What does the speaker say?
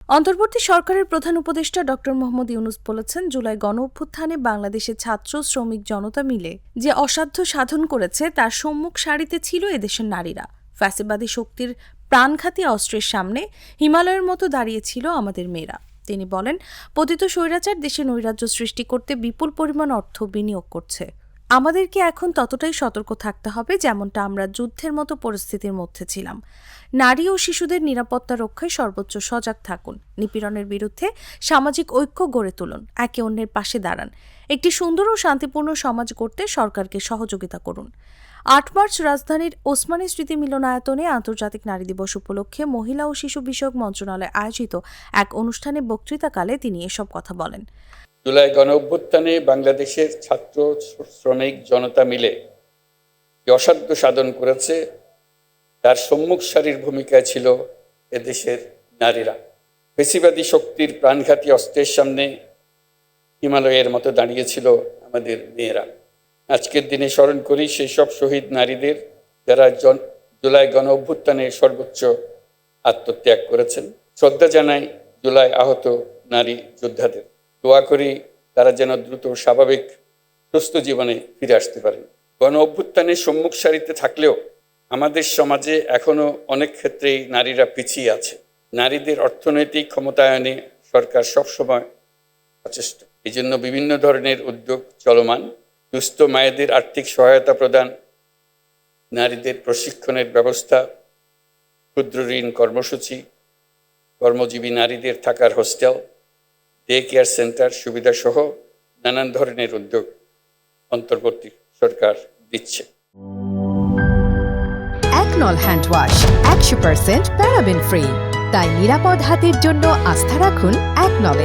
অন্তর্বর্তী সরকারের প্রধান উপদেষ্টা ডক্টর মোহাম্মদ ইউনূস বলেছেন, জুলাই গণঅভ্যুত্থানে বাংলাদেশের ছাত্র শ্রমিক জনতা মিলে যে অসাধ্য সাধন করেছে তার সম্মুখ সারিতে ছিল এদেশের নারীরা। ফ্যাসিবাদী শক্তির প্রাণঘাতী অস্ত্রের সামনে হিমালয়ের মতো দাঁড়িয়েছিল আমাদের মেয়েরা। তিনি বলেন, পতিত স্বৈরাচার দেশে নৈরাজ্য সৃষ্টি করতে বিপুল পরিমাণ অর্থ বিনিয়োগ করছে। আমাদেরকে এখন ততটাই সতর্ক থাকতে হবে যেমনটা আমরা যুদ্ধের মতো পরিস্থিতির মধ্যে ছিলাম। নারী ও শিশুদের নিরাপত্তা রক্ষায় সর্বোচ্চ সজাগ থাকুন। নিপীড়নের বিরুদ্ধে সামাজিক ঐক্য গড়ে তুলুন। একে অন্যের পাশে দাঁড়ান। একটি সুন্দর ও শান্তিপূর্ণ সমাজ গড়তে সরকারকে সহযোগিতা করুন। ৮ মার্চ রাজধানীর ওসমানী স্মৃতি মিলনায়তনে আন্তর্জাতিক নারী দিবস উপলক্ষে মহিলা ও শিশু বিষয়ক মন্ত্রণালয় আয়োজিত এক অনুষ্ঠানে বক্তৃতাকালে তিনি এসব কথা বলেন। জুলাই গণঅভ্যুত্থানে বাংলাদেশের ছাত্র শ্রমিক জনতা মিলে যে অসাধ্য সাধন করেছে তার সম্মুখ সারির ভূমিকায় ছিল এদেশের নারীরা। ফ্যাসিবাদী শক্তির প্রাণঘাতী অস্ত্রের সামনে হিমালয়ের মতো দাঁড়িয়েছিল আমাদের মেয়েরা। আজকের দিনে স্মরণ করি সেই সব শহীদ নারীদের যারা জুলাই গণঅভ্যুত্থানে সর্বোচ্চ আত্মত্যাগ করেছেন। শ্রদ্ধা জানাই জুলাই আহত নারী যোদ্ধাদের। দোয়া করি তারা যেন দ্রুত স্বাভাবিক সুস্থ জীবনে ফিরে আসতে পারেন। গণ অভ্যুত্থানের সম্মুখ সারিতে থাকলেও আমাদের সমাজে এখনো অনেক ক্ষেত্রেই নারীরা পিছিয়ে আছে। নারীদের অর্থনৈতিক ক্ষমতায়নে সরকার সবসময় সচেষ্ট। এই জন্য বিভিন্ন ধরনের উদ্যোগ চলমান। দুস্থ মায়েদের আর্থিক সহায়তা প্রদান, নারীদের প্রশিক্ষণের ব্যবস্থা, ক্ষুদ্র ঋণ কর্মসূচি, কর্মজীবী নারীদের থাকার হোস্টেল, ডে কেয়ার সেন্টার সুবিধা সহ নানান ধরনের উদ্যোগ অন্তর্বর্তী সরকার দিচ্ছে। একনল হ্যান্ড ওয়াশ 100% প্যারাবেন ফ্রি, তাই নিরাপদ হাতের জন্য আস্থা রাখুন একনলে।